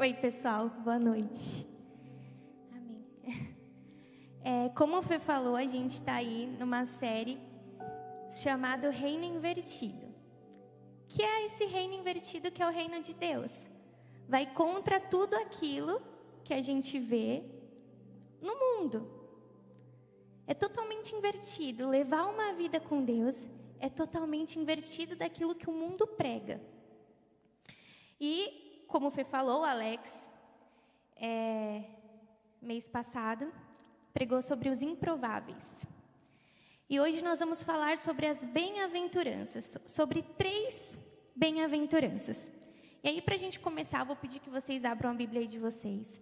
Oi, pessoal, boa noite. Amém. Como o Fê falou, a gente está aí numa série chamada Reino Invertido. Que é esse reino invertido que é o reino de Deus? Vai contra tudo aquilo que a gente vê no mundo. É totalmente invertido. Levar uma vida com Deus é totalmente invertido daquilo que o mundo prega. E, como o Fê falou, o Alex, mês passado, pregou sobre os improváveis. E hoje nós vamos falar sobre as bem-aventuranças, sobre 3 bem-aventuranças. E aí, para a gente começar, eu vou pedir que vocês abram a Bíblia aí de vocês.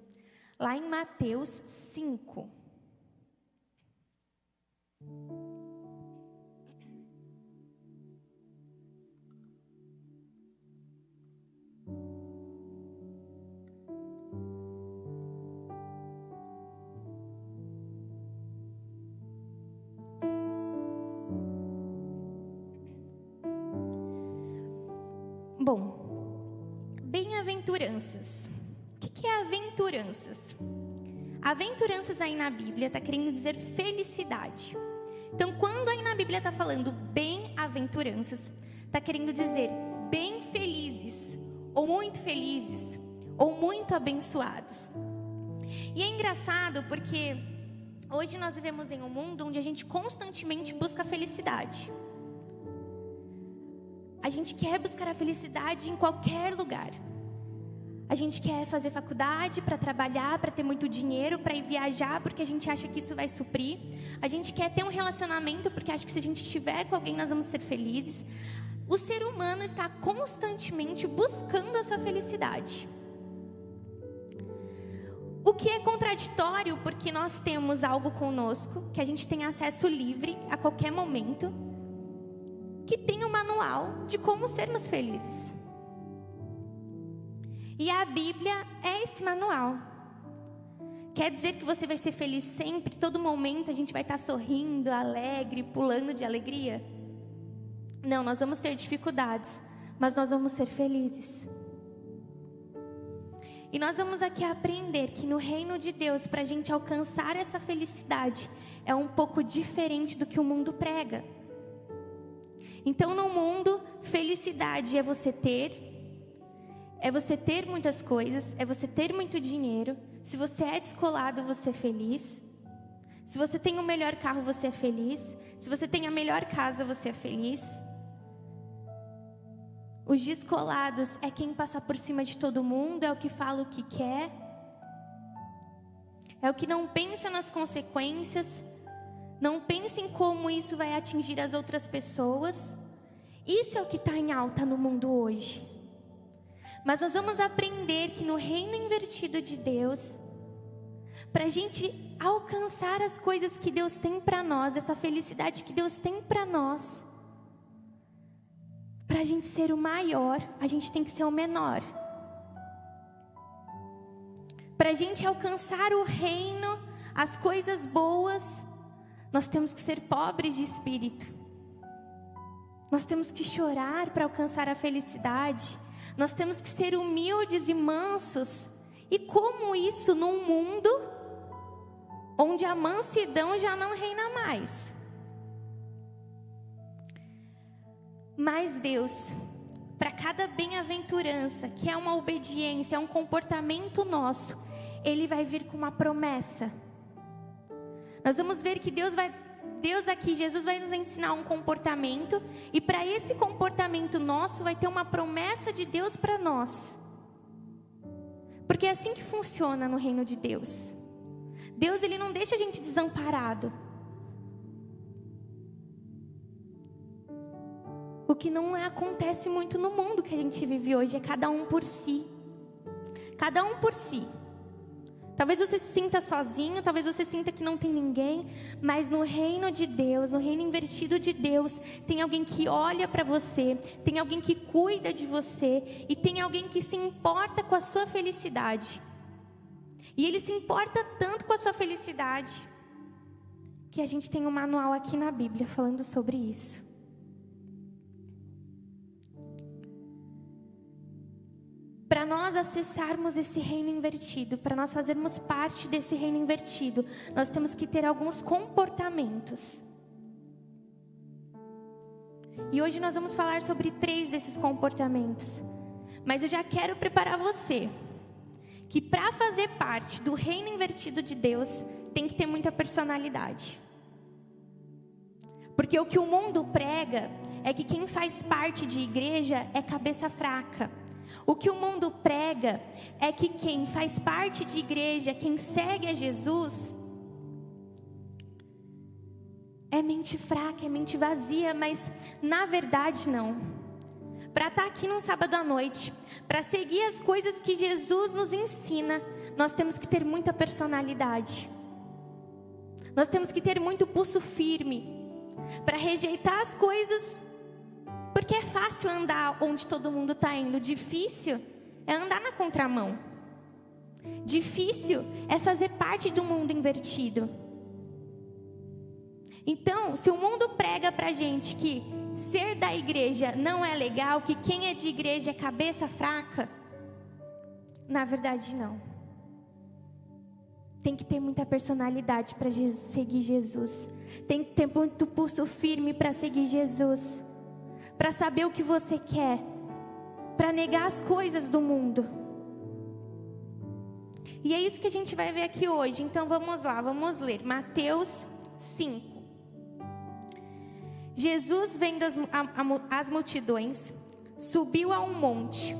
Lá em Mateus 5. Bom, bem-aventuranças. O que é aventuranças? Aventuranças aí na Bíblia está querendo dizer felicidade. Então, quando aí na Bíblia está falando bem-aventuranças, está querendo dizer bem felizes, ou muito abençoados. E é engraçado porque hoje nós vivemos em um mundo onde a gente constantemente busca felicidade. A gente quer buscar a felicidade em qualquer lugar. A gente quer fazer faculdade para trabalhar, para ter muito dinheiro, para ir viajar, porque a gente acha que isso vai suprir. A gente quer ter um relacionamento, porque acha que se a gente estiver com alguém, nós vamos ser felizes. O ser humano está constantemente buscando a sua felicidade. O que é contraditório, porque nós temos algo conosco, que a gente tem acesso livre a qualquer momento, que tem um manual de como sermos felizes. E a Bíblia é esse manual. Quer dizer que você vai ser feliz sempre, todo momento a gente vai estar sorrindo, alegre, pulando de alegria? Não, nós vamos ter dificuldades, mas nós vamos ser felizes. E nós vamos aqui aprender que no reino de Deus, para a gente alcançar essa felicidade, é um pouco diferente do que o mundo prega. Então, no mundo, felicidade é você ter muitas coisas, é você ter muito dinheiro. Se você é descolado, você é feliz. Se você tem o melhor carro, você é feliz. Se você tem a melhor casa, você é feliz. Os descolados é quem passa por cima de todo mundo, é o que fala o que quer, é o que não pensa nas consequências, não pensa em como isso vai atingir as outras pessoas. Isso é o que está em alta no mundo hoje. Mas nós vamos aprender que no reino invertido de Deus, para a gente alcançar as coisas que Deus tem para nós, essa felicidade que Deus tem para nós, para a gente ser o maior, a gente tem que ser o menor. Para a gente alcançar o reino, as coisas boas, nós temos que ser pobres de espírito. Nós temos que chorar para alcançar a felicidade. Nós temos que ser humildes e mansos. E como isso num mundo onde a mansidão já não reina mais? Mas Deus, para cada bem-aventurança, que é uma obediência, é um comportamento nosso, Ele vai vir com uma promessa. Nós vamos ver que Jesus vai nos ensinar um comportamento, e para esse comportamento nosso vai ter uma promessa de Deus para nós. Porque é assim que funciona no reino de Deus. Deus, Ele não deixa a gente desamparado. O que não acontece muito no mundo que a gente vive hoje é cada um por si. Cada um por si. Talvez você se sinta sozinho, talvez você sinta que não tem ninguém, mas no reino de Deus, no reino invertido de Deus, tem alguém que olha para você, tem alguém que cuida de você, e tem alguém que se importa com a sua felicidade. E Ele se importa tanto com a sua felicidade, que a gente tem um manual aqui na Bíblia falando sobre isso. Para para nós acessarmos esse reino invertido, para nós fazermos parte desse reino invertido, nós temos que ter alguns comportamentos. E hoje nós vamos falar sobre 3 desses comportamentos. Mas eu já quero preparar você, que para fazer parte do reino invertido de Deus, tem que ter muita personalidade. Porque o que o mundo prega é que quem faz parte de igreja é cabeça fraca. O que o mundo prega é que quem faz parte de igreja, quem segue a Jesus, é mente fraca, é mente vazia, mas na verdade não. Para estar aqui num sábado à noite, para seguir as coisas que Jesus nos ensina, nós temos que ter muita personalidade. Nós temos que ter muito pulso firme para rejeitar as coisas, porque é fácil andar onde todo mundo está indo. Difícil é andar na contramão. Difícil é fazer parte do mundo invertido. Então, se o mundo prega pra gente que ser da igreja não é legal, que quem é de igreja é cabeça fraca, na verdade não. Tem que ter muita personalidade para seguir Jesus. Tem que ter muito pulso firme para seguir Jesus. Para saber o que você quer. Para negar as coisas do mundo. E é isso que a gente vai ver aqui hoje. Então vamos lá, vamos ler Mateus 5. Jesus, vendo as multidões, subiu a um monte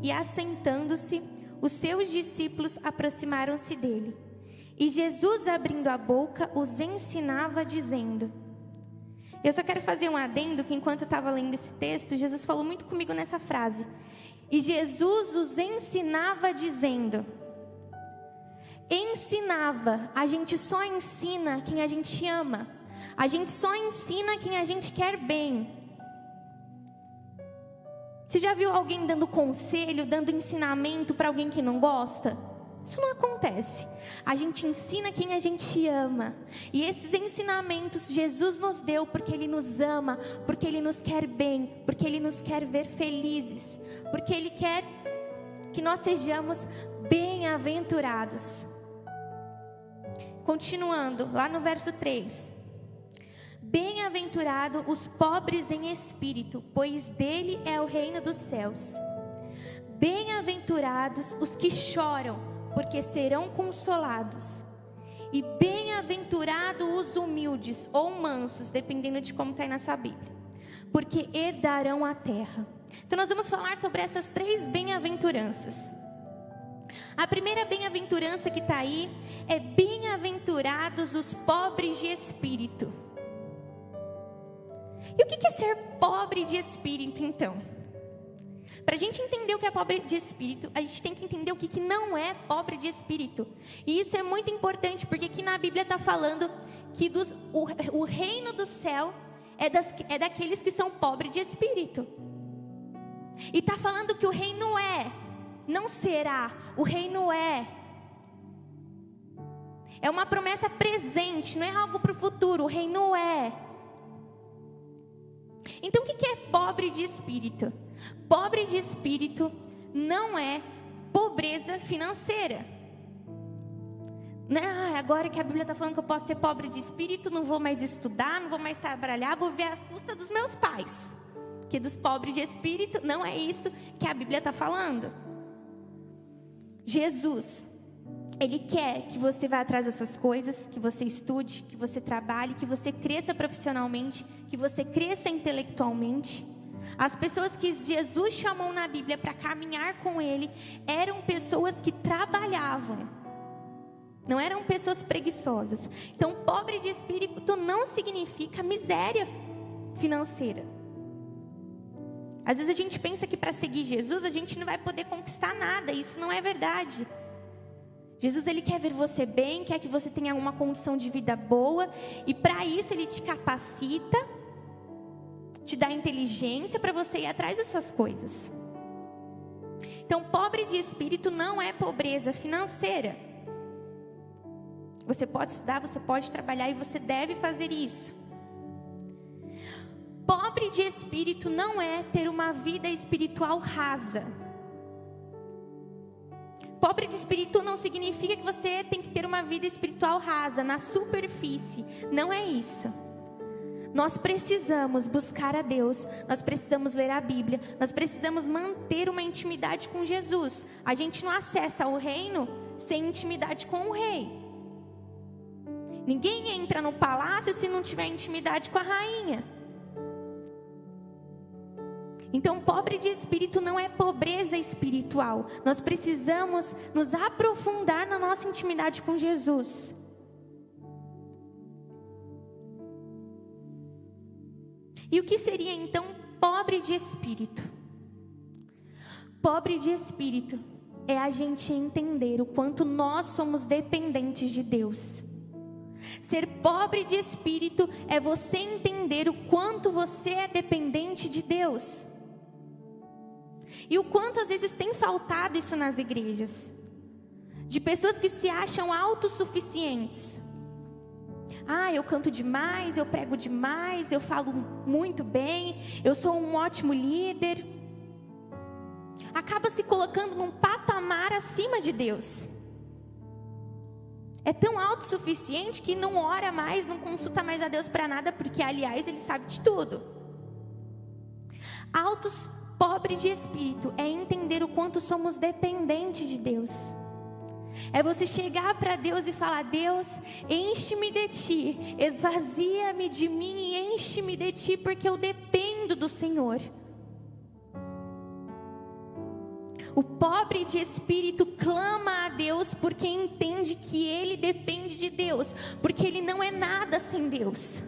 e, assentando-se, os seus discípulos aproximaram-se dele. E Jesus, abrindo a boca, os ensinava, dizendo... Eu só quero fazer um adendo, que enquanto eu estava lendo esse texto, Jesus falou muito comigo nessa frase. E Jesus os ensinava, dizendo... Ensinava, a gente só ensina quem a gente ama. A gente só ensina quem a gente quer bem. Você já viu alguém dando conselho, dando ensinamento para alguém que não gosta? Isso não acontece. A gente ensina quem a gente ama. E esses ensinamentos Jesus nos deu porque Ele nos ama, porque Ele nos quer bem, porque Ele nos quer ver felizes, porque Ele quer que nós sejamos bem-aventurados. Continuando, lá no verso 3. Bem-aventurado os pobres em espírito, pois dele é o reino dos céus. Bem-aventurados os que choram, porque serão consolados. E bem-aventurados os humildes ou mansos, dependendo de como está aí na sua Bíblia, porque herdarão a terra. Então nós vamos falar sobre essas 3 bem-aventuranças. A primeira bem-aventurança que está aí é bem-aventurados os pobres de espírito. E o que é ser pobre de espírito, então? Para a gente entender o que é pobre de espírito, a gente tem que entender o que não é pobre de espírito. E isso é muito importante, porque aqui na Bíblia está falando que o reino do céu é daqueles que são pobres de espírito. E está falando que o reino é, não será, o reino é. É uma promessa presente, não é algo para o futuro, o reino é. Então o que é pobre de espírito? Pobre de espírito não é pobreza financeira. Agora que a Bíblia está falando que eu posso ser pobre de espírito, não vou mais estudar, não vou mais trabalhar, vou ver a custa dos meus pais. Porque dos pobres de espírito não é isso que a Bíblia está falando. Jesus, Ele quer que você vá atrás das suas coisas, que você estude, que você trabalhe, que você cresça profissionalmente, que você cresça intelectualmente. As pessoas que Jesus chamou na Bíblia para caminhar com Ele eram pessoas que trabalhavam, não eram pessoas preguiçosas. Então, pobre de espírito não significa miséria financeira. Às vezes a gente pensa que para seguir Jesus a gente não vai poder conquistar nada. Isso não é verdade. Jesus, Ele quer ver você bem, quer que você tenha uma condição de vida boa. E para isso Ele te capacita, te dá inteligência para você ir atrás das suas coisas. Então, pobre de espírito não é pobreza financeira. Você pode estudar, você pode trabalhar e você deve fazer isso. Pobre de espírito não é ter uma vida espiritual rasa. Pobre de espírito não significa que você tem que ter uma vida espiritual rasa, na superfície. Não é isso. Nós precisamos buscar a Deus, nós precisamos ler a Bíblia, nós precisamos manter uma intimidade com Jesus. A gente não acessa o reino sem intimidade com o rei. Ninguém entra no palácio se não tiver intimidade com a rainha. Então, pobre de espírito não é pobreza espiritual. Nós precisamos nos aprofundar na nossa intimidade com Jesus. E o que seria então pobre de espírito? Pobre de espírito é a gente entender o quanto nós somos dependentes de Deus. Ser pobre de espírito é você entender o quanto você é dependente de Deus. E o quanto às vezes tem faltado isso nas igrejas. De pessoas que se acham autossuficientes. Ah, eu canto demais, eu prego demais, eu falo muito bem, eu sou um ótimo líder. Acaba se colocando num patamar acima de Deus. É tão autossuficiente que não ora mais, não consulta mais a Deus para nada, porque aliás Ele sabe de tudo. Pobre de espírito é entender o quanto somos dependentes de Deus. É você chegar para Deus e falar: Deus, enche-me de Ti, esvazia-me de mim e enche-me de Ti, porque eu dependo do Senhor. O pobre de espírito clama a Deus porque entende que ele depende de Deus, porque ele não é nada sem Deus.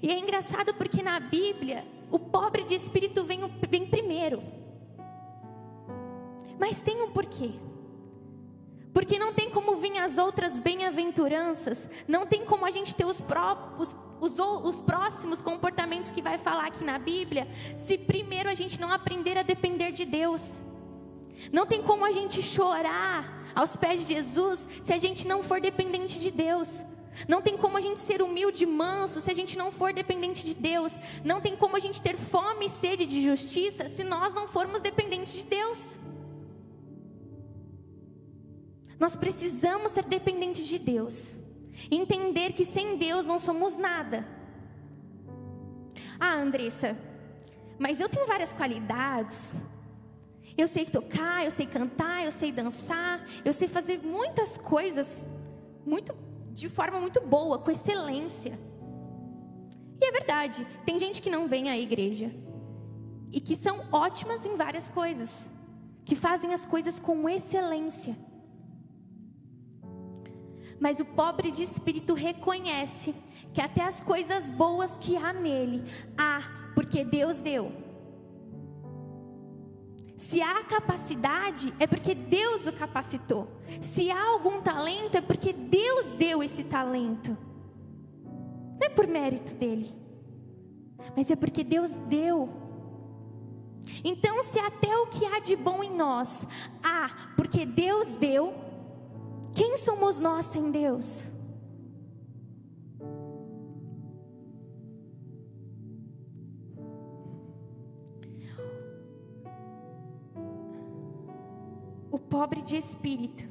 E é engraçado porque na Bíblia o pobre de espírito vem primeiro. Mas tem um porquê. Porque não tem como vir as outras bem-aventuranças, não tem como a gente ter os próximos comportamentos que vai falar aqui na Bíblia, se primeiro a gente não aprender a depender de Deus. Não tem como a gente chorar aos pés de Jesus se a gente não for dependente de Deus. Não tem como a gente ser humilde e manso se a gente não for dependente de Deus. Não tem como a gente ter fome e sede de justiça se nós não formos dependentes de Deus. Nós precisamos ser dependentes de Deus. Entender que sem Deus não somos nada. Ah, Andressa, mas eu tenho várias qualidades. Eu sei tocar, eu sei cantar, eu sei dançar. Eu sei fazer muitas coisas de forma muito boa, com excelência. E é verdade, tem gente que não vem à igreja e que são ótimas em várias coisas, que fazem as coisas com excelência. Mas o pobre de espírito reconhece que até as coisas boas que há nele, porque Deus deu. Se há capacidade, é porque Deus o capacitou. Se há algum talento, é porque Deus deu esse talento. Não é por mérito dele, mas é porque Deus deu. Então, se até o que há de bom em nós, porque Deus deu, quem somos nós sem Deus? O pobre de espírito,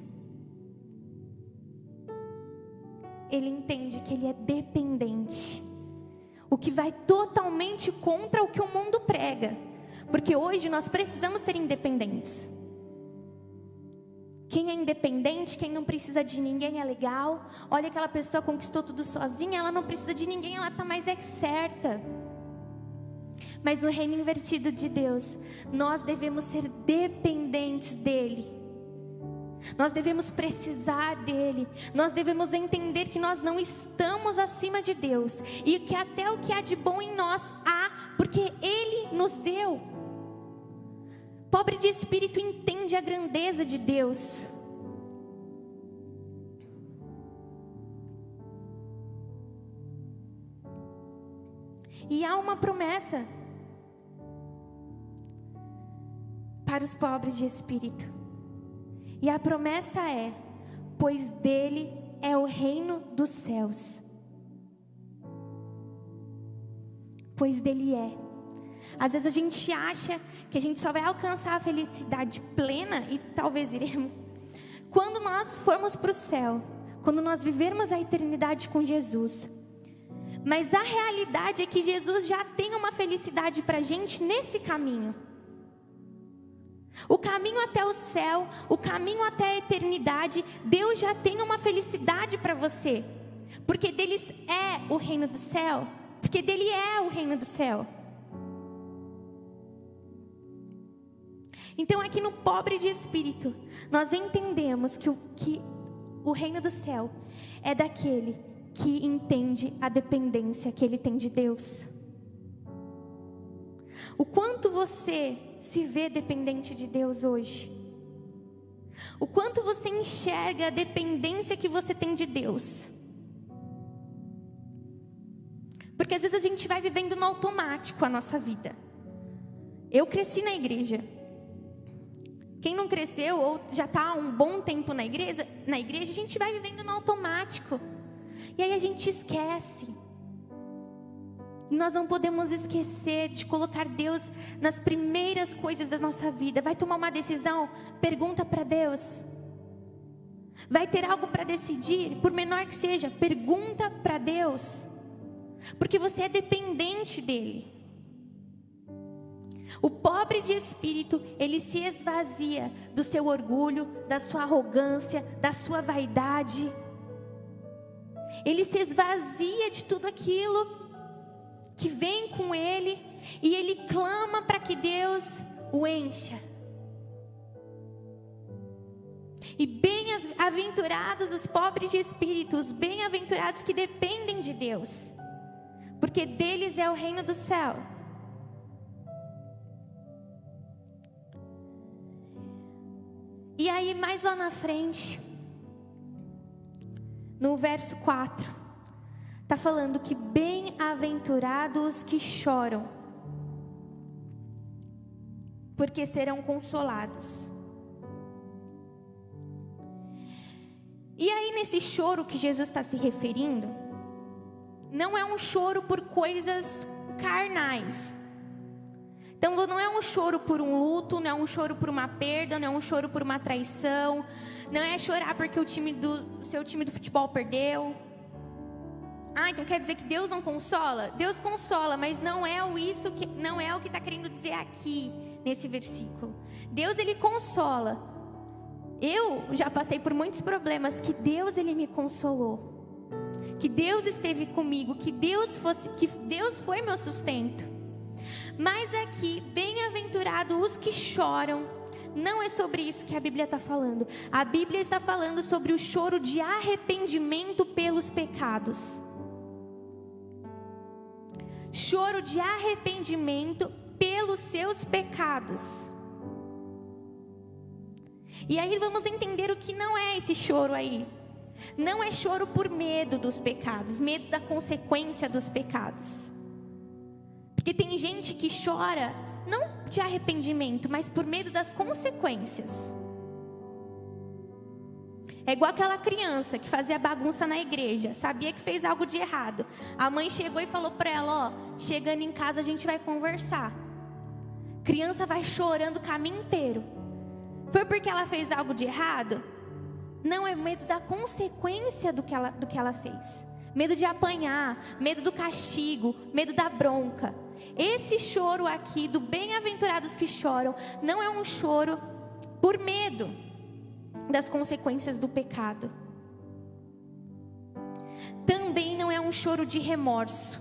ele entende que ele é dependente, o que vai totalmente contra o que o mundo prega, porque hoje nós precisamos ser independentes. Quem é independente, quem não precisa de ninguém é legal. Olha, aquela pessoa conquistou tudo sozinha, ela não precisa de ninguém, ela está mais certa. Mas no reino invertido de Deus, nós devemos ser dependentes dEle. Nós devemos precisar dEle. Nós devemos entender que nós não estamos acima de Deus. E que até o que há de bom em nós há, porque Ele nos deu. Pobre de espírito entende a grandeza de Deus. E há uma promessa para os pobres de espírito. E a promessa é: pois dele é o reino dos céus. Pois dele é. Às vezes a gente acha que a gente só vai alcançar a felicidade plena, e talvez iremos, quando nós formos para o céu, quando nós vivermos a eternidade com Jesus. Mas a realidade é que Jesus já tem uma felicidade para a gente nesse caminho. O caminho até o céu, o caminho até a eternidade, Deus já tem uma felicidade para você. Porque deles é o reino do céu. Porque dele é o reino do céu. Então aqui no pobre de espírito, nós entendemos que o reino do céu é daquele que entende a dependência que ele tem de Deus. O quanto você se vê dependente de Deus hoje? O quanto você enxerga a dependência que você tem de Deus? Porque às vezes a gente vai vivendo no automático a nossa vida. Eu cresci na igreja. Quem não cresceu ou já está há um bom tempo na igreja, a gente vai vivendo no automático. E aí a gente esquece. E nós não podemos esquecer de colocar Deus nas primeiras coisas da nossa vida. Vai tomar uma decisão? Pergunta para Deus. Vai ter algo para decidir, por menor que seja, pergunta para Deus. Porque você é dependente dele. O pobre de espírito, ele se esvazia do seu orgulho, da sua arrogância, da sua vaidade. Ele se esvazia de tudo aquilo que vem com ele, e ele clama para que Deus o encha. E bem-aventurados os pobres de espírito, os bem-aventurados que dependem de Deus, porque deles é o reino do céu. E aí mais lá na frente, no verso 4, está falando que bem-aventurados os que choram, porque serão consolados. E aí nesse choro que Jesus está se referindo, não é um choro por coisas carnais. Então não é um choro por um luto, não é um choro por uma perda, não é um choro por uma traição, não é chorar porque o seu time do futebol perdeu. Então quer dizer que Deus não consola? Deus consola, mas não é o que está querendo dizer aqui nesse versículo. Deus, ele consola. Eu já passei por muitos problemas que Deus, ele me consolou. Que Deus esteve comigo, que Deus foi meu sustento. Mas aqui, bem-aventurados os que choram, não é sobre isso que a Bíblia está falando. A Bíblia está falando sobre o choro de arrependimento pelos pecados. Choro de arrependimento pelos seus pecados. E aí vamos entender o que não é esse choro aí. Não é choro por medo dos pecados, medo da consequência dos pecados. Porque tem gente que chora, não de arrependimento, mas por medo das consequências. É igual aquela criança que fazia bagunça na igreja, sabia que fez algo de errado. A mãe chegou e falou para ela, chegando em casa a gente vai conversar. Criança vai chorando o caminho inteiro. Foi porque ela fez algo de errado? Não, é medo da consequência do que ela fez. Medo de apanhar, medo do castigo, medo da bronca. Esse choro aqui do bem-aventurados que choram não é um choro por medo das consequências do pecado. Também não é um choro de remorso.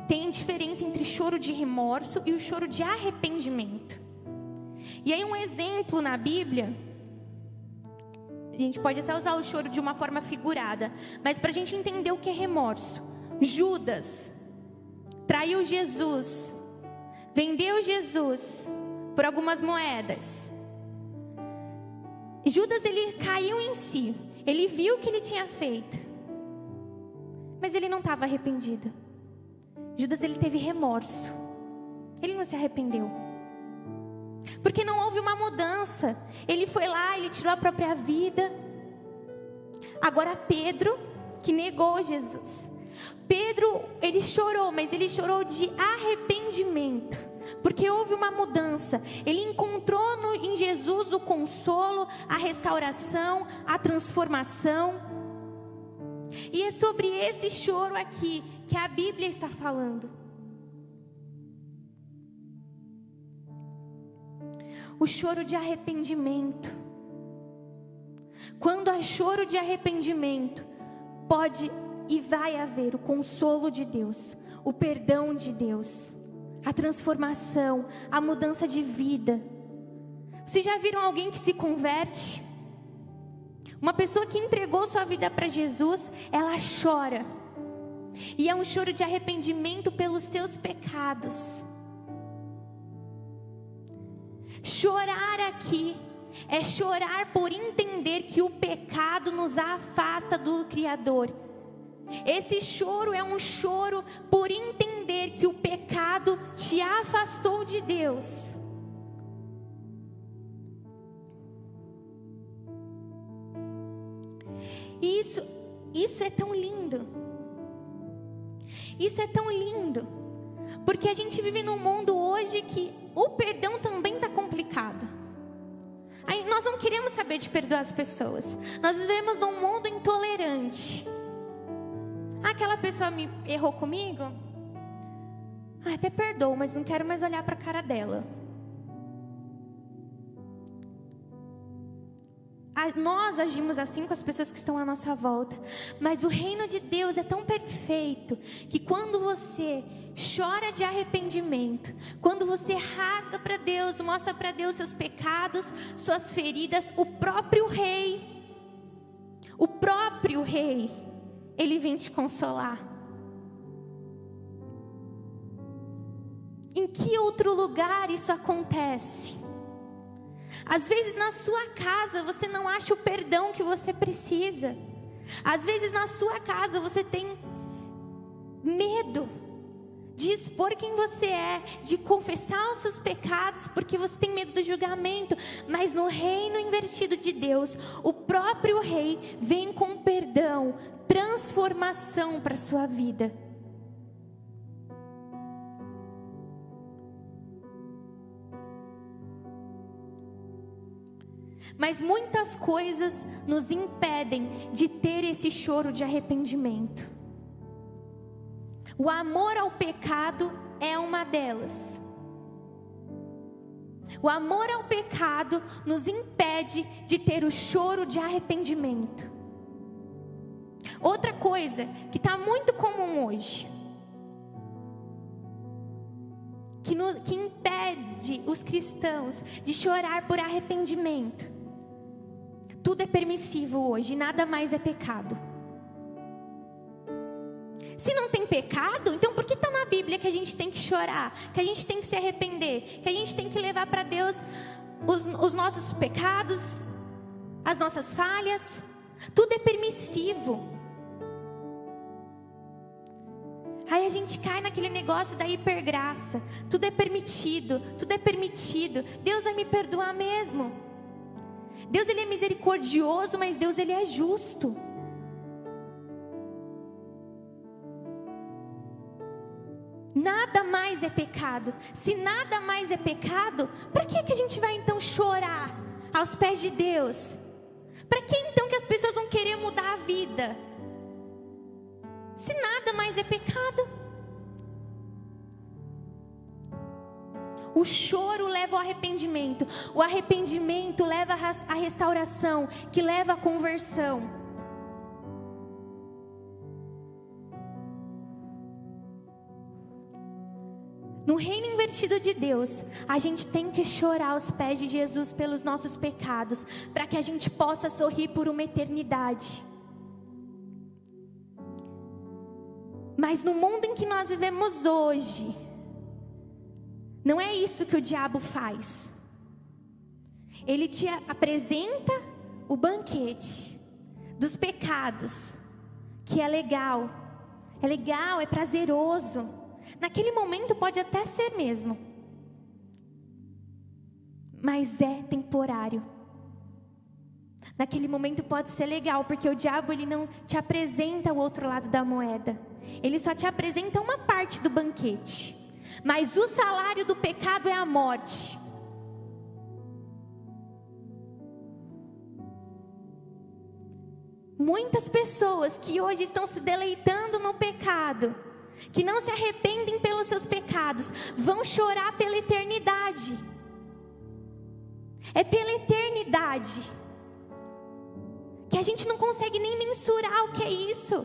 Tem diferença entre choro de remorso e o choro de arrependimento. E aí um exemplo na Bíblia, a gente pode até usar o choro de uma forma figurada, mas para a gente entender o que é remorso. Judas traiu Jesus, vendeu Jesus por algumas moedas. Judas, ele caiu em si, ele viu o que ele tinha feito, mas ele não estava arrependido. Judas, ele teve remorso, ele não se arrependeu, porque não houve uma mudança. Ele foi lá, ele tirou a própria vida. Agora Pedro, que negou Jesus, Pedro, ele chorou, mas ele chorou de arrependimento, porque houve uma mudança. Ele encontrou em Jesus o consolo, a restauração, a transformação. E é sobre esse choro aqui que a Bíblia está falando. O choro de arrependimento. Quando há choro de arrependimento, pode e vai haver o consolo de Deus, o perdão de Deus, a transformação, a mudança de vida. Vocês já viram alguém que se converte? Uma pessoa que entregou sua vida para Jesus, ela chora. E é um choro de arrependimento pelos seus pecados. Chorar aqui é chorar por entender que o pecado nos afasta do Criador. Esse choro é um choro por entender que o pecado te afastou de Deus. Isso é tão lindo. Isso é tão lindo. Porque a gente vive num mundo hoje que o perdão também está complicado. Aí nós não queremos saber de perdoar as pessoas. Nós vivemos num mundo intolerante. Aquela pessoa me errou comigo? Até perdoo, mas não quero mais olhar para a cara dela. Nós agimos assim com as pessoas que estão à nossa volta. Mas o reino de Deus é tão perfeito que quando você chora de arrependimento, quando você rasga para Deus, mostra para Deus seus pecados, suas feridas, o próprio rei, ele vem te consolar. Em que outro lugar isso acontece? Às vezes na sua casa você não acha o perdão que você precisa. Às vezes na sua casa você tem medo de expor quem você é, de confessar os seus pecados, porque você tem medo do julgamento. Mas no reino invertido de Deus, o próprio rei vem com perdão, transformação para a sua vida. Mas muitas coisas nos impedem de ter esse choro de arrependimento. O amor ao pecado é uma delas. O amor ao pecado nos impede de ter o choro de arrependimento. Outra coisa que está muito comum hoje, que impede os cristãos de chorar por arrependimento. Tudo é permissivo hoje, nada mais é pecado. Se não tem pecado, então por que está na Bíblia que a gente tem que chorar, que a gente tem que se arrepender, que a gente tem que levar para Deus os nossos pecados, as nossas falhas? Tudo é permissivo. Aí a gente cai naquele negócio da hipergraça. Tudo é permitido, tudo é permitido. Deus vai me perdoar mesmo. Deus, ele é misericordioso, mas Deus, ele é justo. Nada mais é pecado. Se nada mais é pecado, para que a gente vai então chorar aos pés de Deus? Para que então que as pessoas vão querer mudar a vida? Se nada mais é pecado. O choro leva ao arrependimento. O arrependimento leva à restauração, que leva à conversão. No reino invertido de Deus, a gente tem que chorar aos pés de Jesus pelos nossos pecados, para que a gente possa sorrir por uma eternidade. Mas no mundo em que nós vivemos hoje, não é isso que o diabo faz. Ele te apresenta o banquete dos pecados, que é legal, é prazeroso. Naquele momento pode até ser mesmo, mas é temporário. Naquele momento pode ser legal, porque o diabo, ele não te apresenta o outro lado da moeda. ele só te apresenta uma parte do banquete. Mas o salário do pecado é a morte. Muitas pessoas que hoje estão se deleitando no pecado, que não se arrependem pelos seus pecados, vão chorar pela eternidade. É pela eternidade que a gente não consegue nem mensurar o que é isso.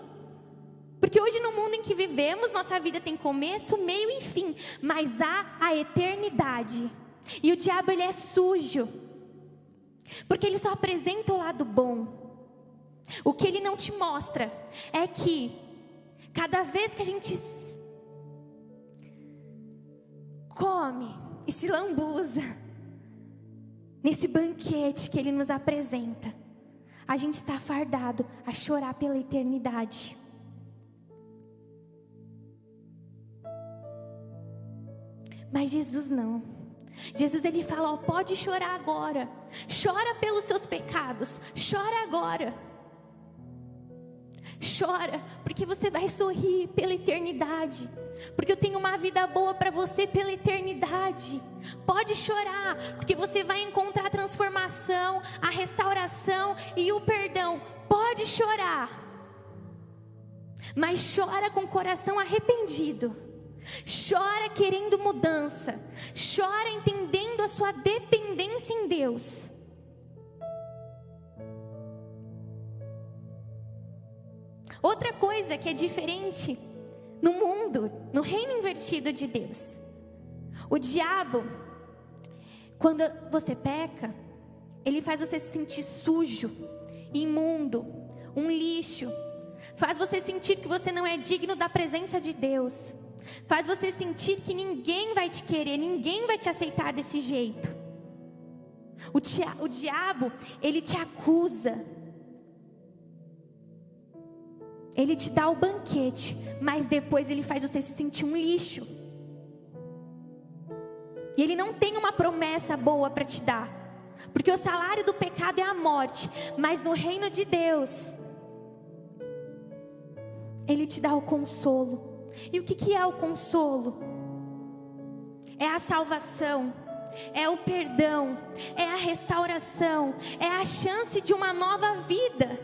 Porque hoje no mundo em que vivemos, nossa vida tem começo, meio e fim, mas há a eternidade. E o diabo, ele é sujo, porque ele só apresenta o lado bom. O que ele não te mostra é que cada vez que a gente come e se lambuza nesse banquete que ele nos apresenta, a gente está fardado a chorar pela eternidade. Mas Jesus não. Jesus, ele fala, ó, pode chorar agora. Chora pelos seus pecados. Chora agora. Chora, porque você vai sorrir pela eternidade. Porque eu tenho uma vida boa para você pela eternidade. Pode chorar, porque você vai encontrar a transformação, a restauração e o perdão. Pode chorar. Mas chora com o coração arrependido. Chora querendo mudança. Chora entendendo a sua dependência em Deus. Outra coisa que é diferente no mundo, no reino invertido de Deus. O diabo, quando você peca, ele faz você se sentir sujo, imundo, um lixo. Faz você sentir que você não é digno da presença de Deus. Faz você sentir que ninguém vai te querer, ninguém vai te aceitar desse jeito. O diabo, ele te acusa. Ele te dá o banquete, mas depois ele faz você se sentir um lixo. E ele não tem uma promessa boa para te dar. Porque o salário do pecado é a morte. Mas no reino de Deus, ele te dá o consolo. E o que é o consolo? É a salvação, é o perdão, é a restauração, é a chance de uma nova vida.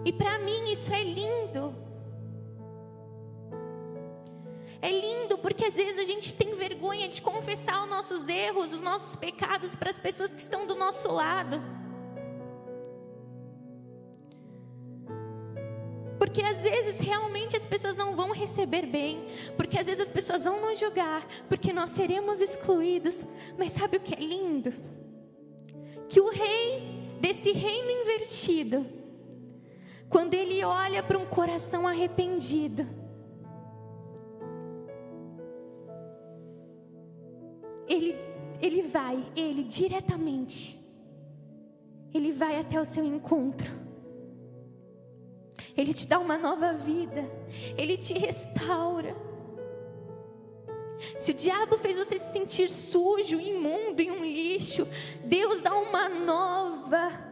E para mim isso é lindo. É lindo porque às vezes a gente tem vergonha de confessar os nossos erros, os nossos pecados para as pessoas que estão do nosso lado. Porque às vezes realmente as pessoas não vão receber bem. Porque às vezes as pessoas vão nos julgar. Porque nós seremos excluídos. Mas sabe o que é lindo? Que o rei desse reino invertido, quando ele olha para um coração arrependido, ele vai diretamente, ele vai até o seu encontro. Ele te dá uma nova vida. Ele te restaura. Se o diabo fez você se sentir sujo, imundo e um lixo, Deus dá uma nova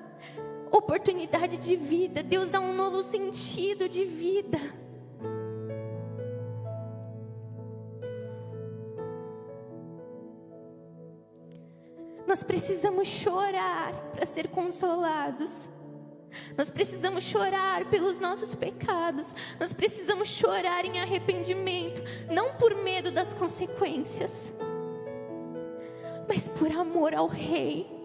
oportunidade de vida. Deus dá um novo sentido de vida. Nós precisamos chorar para ser consolados. Nós precisamos chorar pelos nossos pecados. Nós precisamos chorar em arrependimento, não por medo das consequências, mas por amor ao Rei.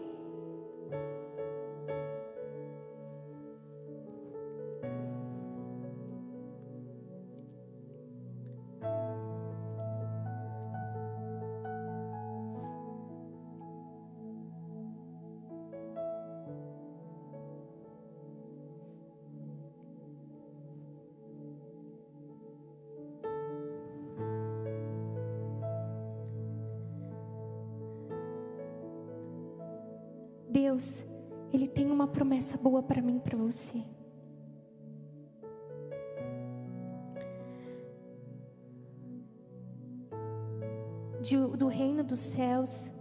Deus, Ele tem uma promessa boa para mim e para você. Do reino dos céus,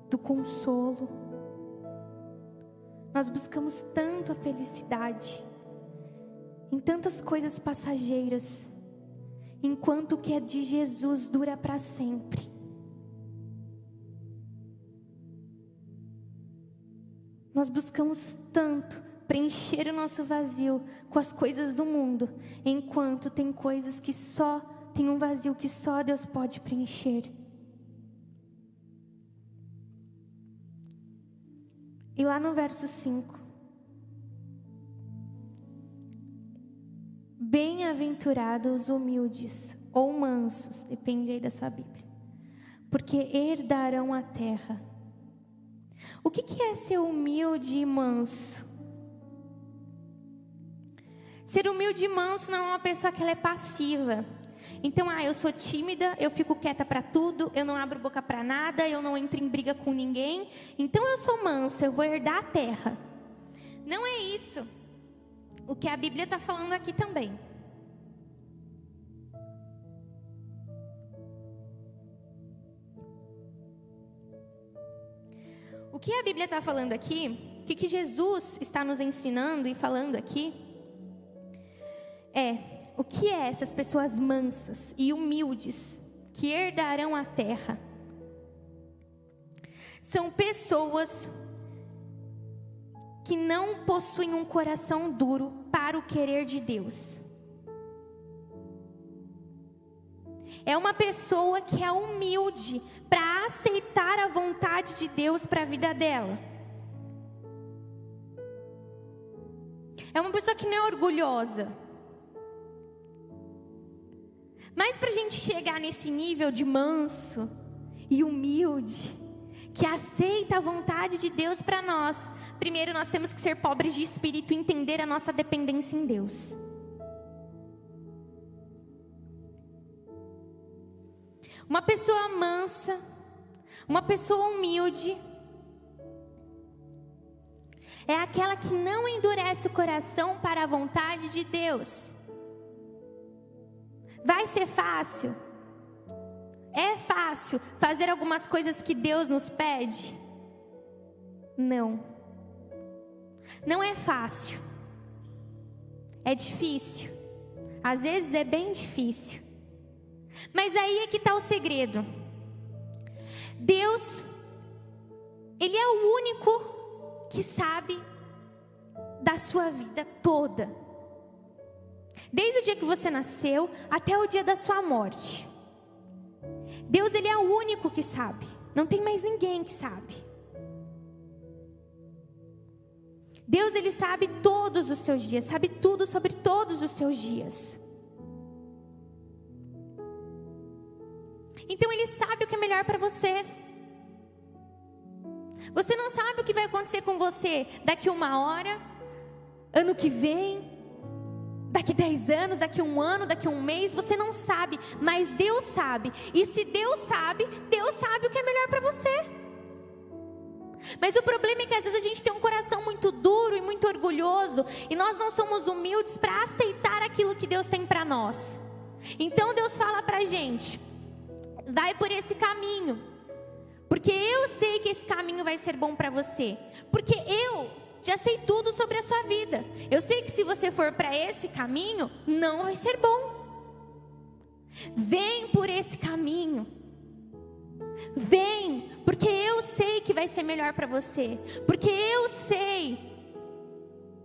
do consolo, Nós buscamos tanto a felicidade em tantas coisas passageiras, enquanto o que é de Jesus dura para sempre. Nós buscamos tanto preencher o nosso vazio com as coisas do mundo, enquanto tem coisas que só tem um vazio que só Deus pode preencher. E lá no verso 5, bem-aventurados os humildes ou mansos, depende aí da sua Bíblia, porque herdarão a terra. O que é ser humilde e manso? Ser humilde e manso não é uma pessoa que ela é passiva. Então, eu sou tímida, eu fico quieta para tudo, eu não abro boca para nada, eu não entro em briga com ninguém. Então eu sou mansa, eu vou herdar a terra. Não é isso o que a Bíblia está falando aqui também. O que a Bíblia está falando aqui, o que Jesus está nos ensinando e falando aqui, o que é essas pessoas mansas e humildes que herdarão a terra? São pessoas que não possuem um coração duro para o querer de Deus. É uma pessoa que é humilde para aceitar a vontade de Deus para a vida dela. É uma pessoa que não é orgulhosa. Mas para a gente chegar nesse nível de manso e humilde, que aceita a vontade de Deus para nós, primeiro nós temos que ser pobres de espírito e entender a nossa dependência em Deus. Uma pessoa mansa, uma pessoa humilde, é aquela que não endurece o coração para a vontade de Deus. Vai ser fácil? É fácil fazer algumas coisas que Deus nos pede? Não. Não é fácil. É difícil. Às vezes é bem difícil. Mas aí é que está o segredo. Deus, Ele é o único que sabe da sua vida toda. Desde o dia que você nasceu até o dia da sua morte. Deus, Ele é o único que sabe. Não tem mais ninguém que sabe. Deus, Ele sabe todos os seus dias. Sabe tudo sobre todos os seus dias. Então Ele sabe o que é melhor para você. Você não sabe o que vai acontecer com você daqui uma hora, ano que vem, daqui 10 anos, daqui um ano, daqui um mês. Você não sabe, mas Deus sabe. E se Deus sabe o que é melhor para você. Mas o problema é que às vezes a gente tem um coração muito duro e muito orgulhoso, e nós não somos humildes para aceitar aquilo que Deus tem para nós. Então Deus fala para a gente: vai por esse caminho, porque eu sei que esse caminho vai ser bom para você, porque eu já sei tudo sobre a sua vida. Eu sei que se você for para esse caminho, não vai ser bom. Vem por esse caminho. Vem, porque eu sei que vai ser melhor para você, porque eu sei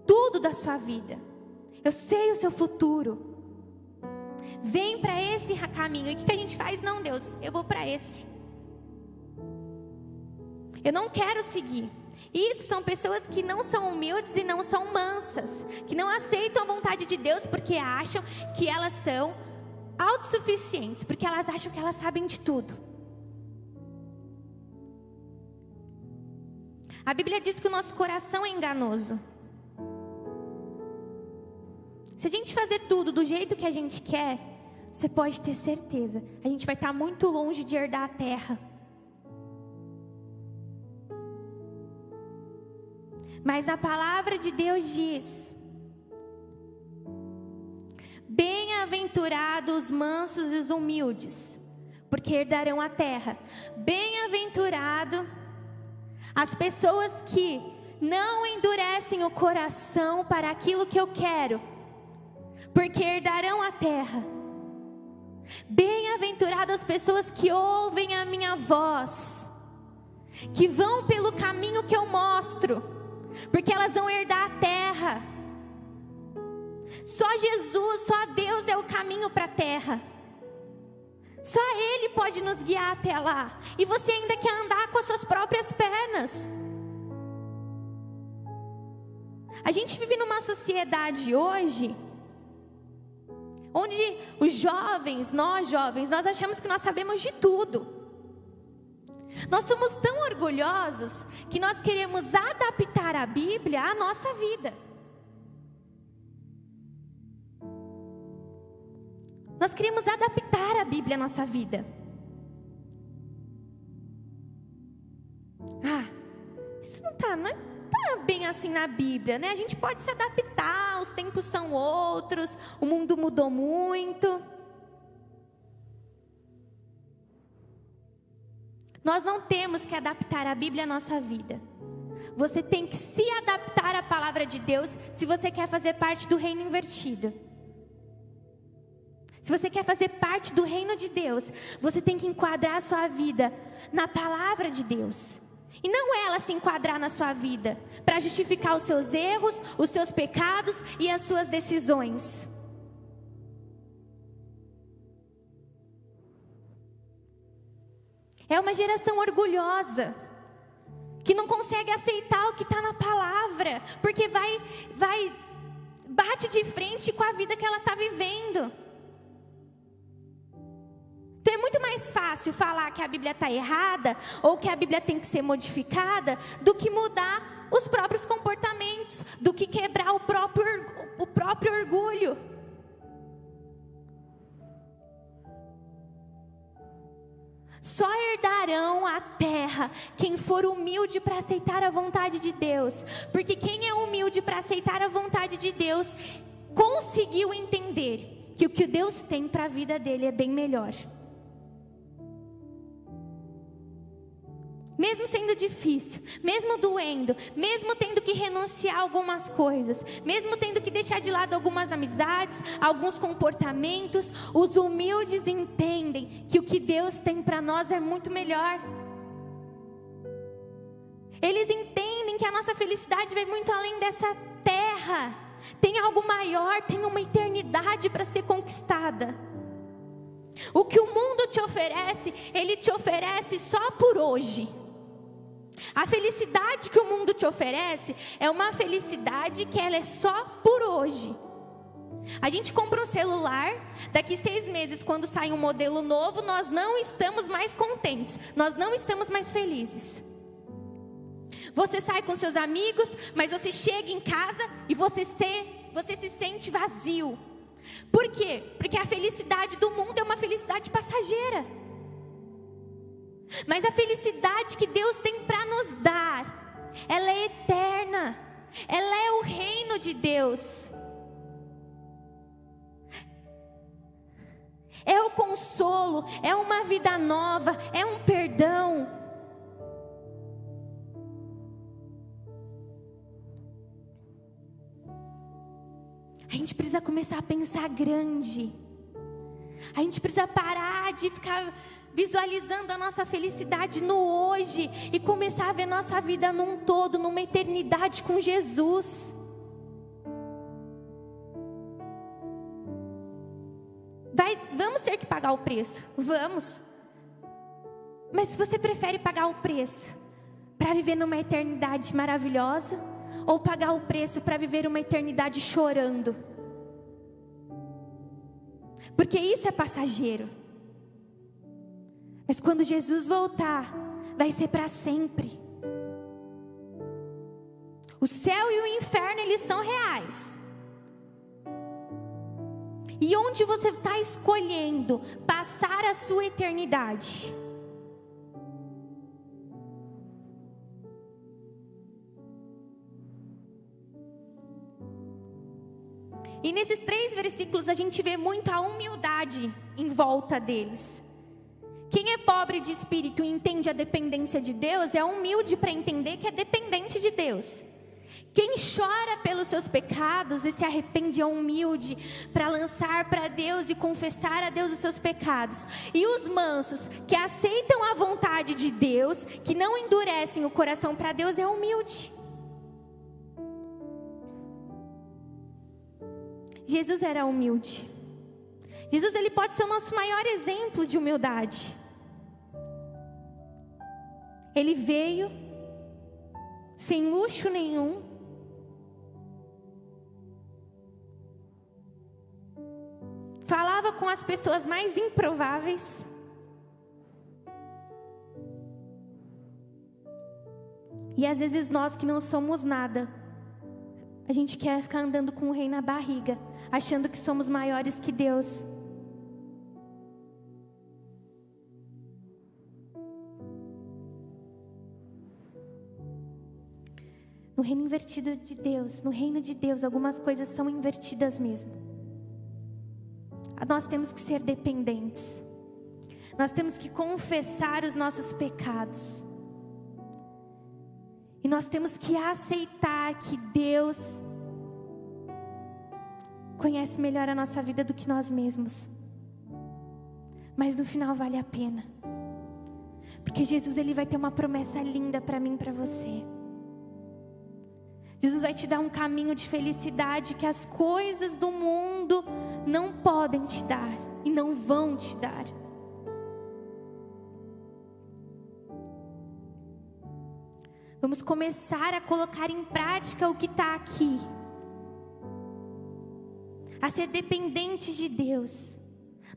tudo da sua vida. Eu sei o seu futuro. Vem para esse caminho. E o que a gente faz? Não, Deus, eu vou para esse. Eu não quero seguir. Isso são pessoas que não são humildes e não são mansas, que não aceitam a vontade de Deus porque acham que elas são autossuficientes, porque elas acham que elas sabem de tudo. A Bíblia diz que o nosso coração é enganoso. Se a gente fazer tudo do jeito que a gente quer, você pode ter certeza, a gente vai estar muito longe de herdar a terra. Mas a palavra de Deus diz: bem-aventurados os mansos e os humildes, porque herdarão a terra. Bem-aventurado as pessoas que não endurecem o coração para aquilo que eu quero, porque herdarão a terra. Bem-aventuradas as pessoas que ouvem a minha voz, que vão pelo caminho que eu mostro, porque elas vão herdar a terra. Só Jesus, só Deus é o caminho para a terra. Só Ele pode nos guiar até lá. E você ainda quer andar com as suas próprias pernas. A gente vive numa sociedade hoje onde os jovens, nós achamos que nós sabemos de tudo. Nós somos tão orgulhosos que nós queremos adaptar a Bíblia à nossa vida. Nós queremos adaptar a Bíblia à nossa vida. Isso não tá bem assim na Bíblia, né? A gente pode se adaptar, os tempos são outros, o mundo mudou muito. Nós não temos que adaptar a Bíblia à nossa vida. Você tem que se adaptar à palavra de Deus se você quer fazer parte do reino invertido. Se você quer fazer parte do reino de Deus, você tem que enquadrar a sua vida na palavra de Deus. E não ela se enquadrar na sua vida para justificar os seus erros, os seus pecados e as suas decisões. É uma geração orgulhosa, que não consegue aceitar o que está na palavra, porque bate de frente com a vida que ela está vivendo. Então é muito mais fácil falar que a Bíblia está errada, ou que a Bíblia tem que ser modificada, do que mudar os próprios comportamentos, do que quebrar o próprio orgulho. Só herdarão a terra quem for humilde para aceitar a vontade de Deus. Porque quem é humilde para aceitar a vontade de Deus, conseguiu entender que o que Deus tem para a vida dele é bem melhor. Mesmo sendo difícil, mesmo doendo, mesmo tendo que renunciar a algumas coisas, mesmo tendo que deixar de lado algumas amizades, alguns comportamentos, os humildes entendem que o que Deus tem para nós é muito melhor. Eles entendem que a nossa felicidade vai muito além dessa terra. Tem algo maior, tem uma eternidade para ser conquistada. O que o mundo te oferece, ele te oferece só por hoje. A felicidade que o mundo te oferece é uma felicidade que ela é só por hoje. A gente compra um celular, daqui 6 meses, quando sai um modelo novo, nós não estamos mais contentes, nós não estamos mais felizes. Você sai com seus amigos, mas você chega em casa e você se sente vazio. Por quê? Porque a felicidade do mundo é uma felicidade passageira. Mas a felicidade que Deus tem para nos dar, ela é eterna. Ela é o reino de Deus. É o consolo, é uma vida nova, é um perdão. A gente precisa começar a pensar grande. A gente precisa parar de ficar visualizando a nossa felicidade no hoje e começar a ver nossa vida num todo, numa eternidade com Jesus. Vamos ter que pagar o preço, vamos. Mas se você prefere pagar o preço para viver numa eternidade maravilhosa, ou pagar o preço para viver uma eternidade chorando? Porque isso é passageiro. Mas quando Jesus voltar, vai ser para sempre. O céu e o inferno, eles são reais. E onde você está escolhendo passar a sua eternidade? E nesses 3 versículos a gente vê muito a humildade em volta deles. Quem é pobre de espírito e entende a dependência de Deus, é humilde para entender que é dependente de Deus. Quem chora pelos seus pecados e se arrepende é humilde para lançar para Deus e confessar a Deus os seus pecados. E os mansos, que aceitam a vontade de Deus, que não endurecem o coração para Deus, é humilde. Jesus era humilde. Jesus, ele pode ser o nosso maior exemplo de humildade. Ele veio sem luxo nenhum. Falava com as pessoas mais improváveis. E às vezes nós que não somos nada, a gente quer ficar andando com o rei na barriga, achando que somos maiores que Deus. No reino invertido de Deus, no reino de Deus, algumas coisas são invertidas mesmo. Nós temos que ser dependentes. Nós temos que confessar os nossos pecados. E nós temos que aceitar que Deus conhece melhor a nossa vida do que nós mesmos. Mas no final vale a pena. Porque Jesus, ele vai ter uma promessa linda para mim e para você. Jesus vai te dar um caminho de felicidade que as coisas do mundo não podem te dar e não vão te dar. Vamos começar a colocar em prática o que está aqui. A ser dependentes de Deus.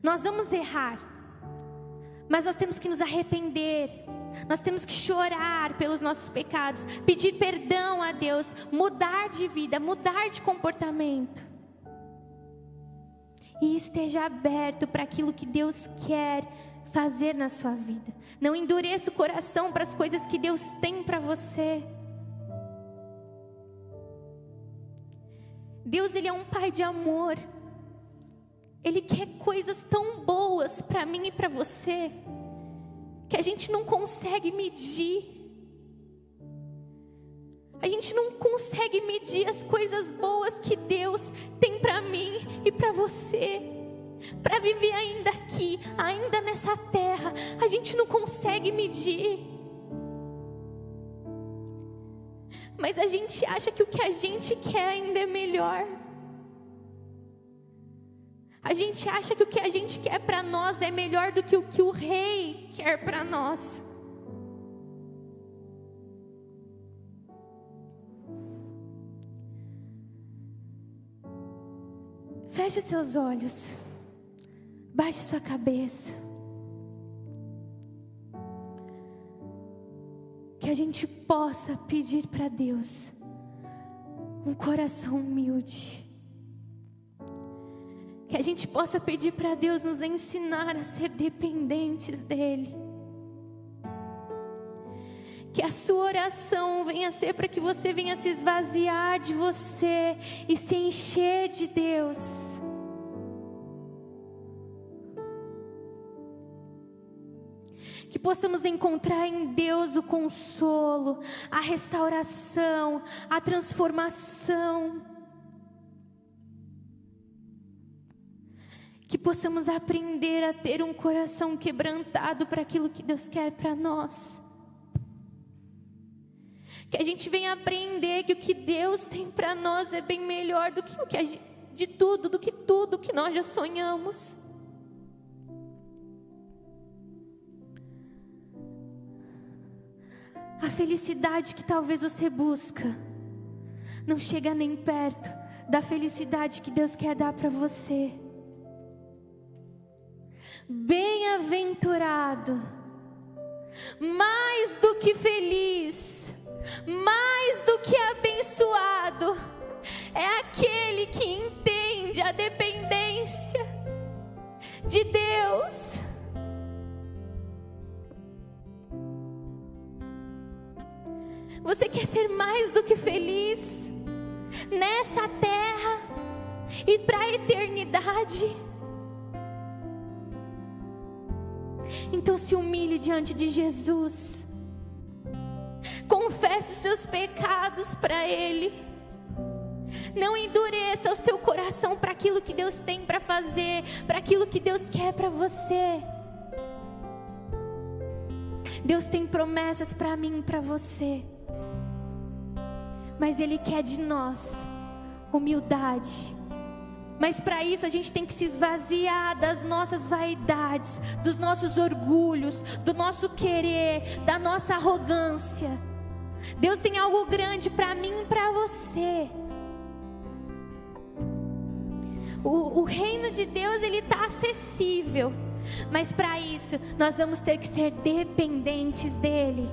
Nós vamos errar, mas nós temos que nos arrepender. Nós temos que chorar pelos nossos pecados, pedir perdão a Deus, mudar de vida, mudar de comportamento. E esteja aberto para aquilo que Deus quer fazer na sua vida. Não endureça o coração para as coisas que Deus tem para você. Deus, ele é um pai de amor. Ele quer coisas tão boas para mim e para você, que a gente não consegue medir. A gente não consegue medir as coisas boas que Deus tem para mim e para você. Para viver ainda aqui, ainda nessa terra, a gente não consegue medir. Mas a gente acha que o que a gente quer ainda é melhor. A gente acha que o que a gente quer para nós é melhor do que o que o rei quer para nós. Feche os seus olhos. Baixe sua cabeça. Que a gente possa pedir para Deus um coração humilde. Que a gente possa pedir para Deus nos ensinar a ser dependentes dEle. Que a sua oração venha a ser para que você venha se esvaziar de você e se encher de Deus. Que possamos encontrar em Deus o consolo, a restauração, a transformação. Que possamos aprender a ter um coração quebrantado para aquilo que Deus quer para nós. Que a gente venha aprender que o que Deus tem para nós é bem melhor do que do que tudo que nós já sonhamos. A felicidade que talvez você busca não chega nem perto da felicidade que Deus quer dar para você. Bem-aventurado, mais do que feliz, mais do que abençoado, é aquele que entende a dependência de Deus. Você quer ser mais do que feliz nessa terra e para a eternidade? Então se humilhe diante de Jesus. Confie Confesse os seus pecados para Ele. Não endureça o seu coração para aquilo que Deus tem para fazer, para aquilo que Deus quer para você. Deus tem promessas para mim e para você, mas Ele quer de nós humildade. Mas para isso a gente tem que se esvaziar das nossas vaidades, dos nossos orgulhos, do nosso querer, da nossa arrogância. Deus tem algo grande para mim e para você. O reino de Deus, ele está acessível, mas para isso nós vamos ter que ser dependentes dEle.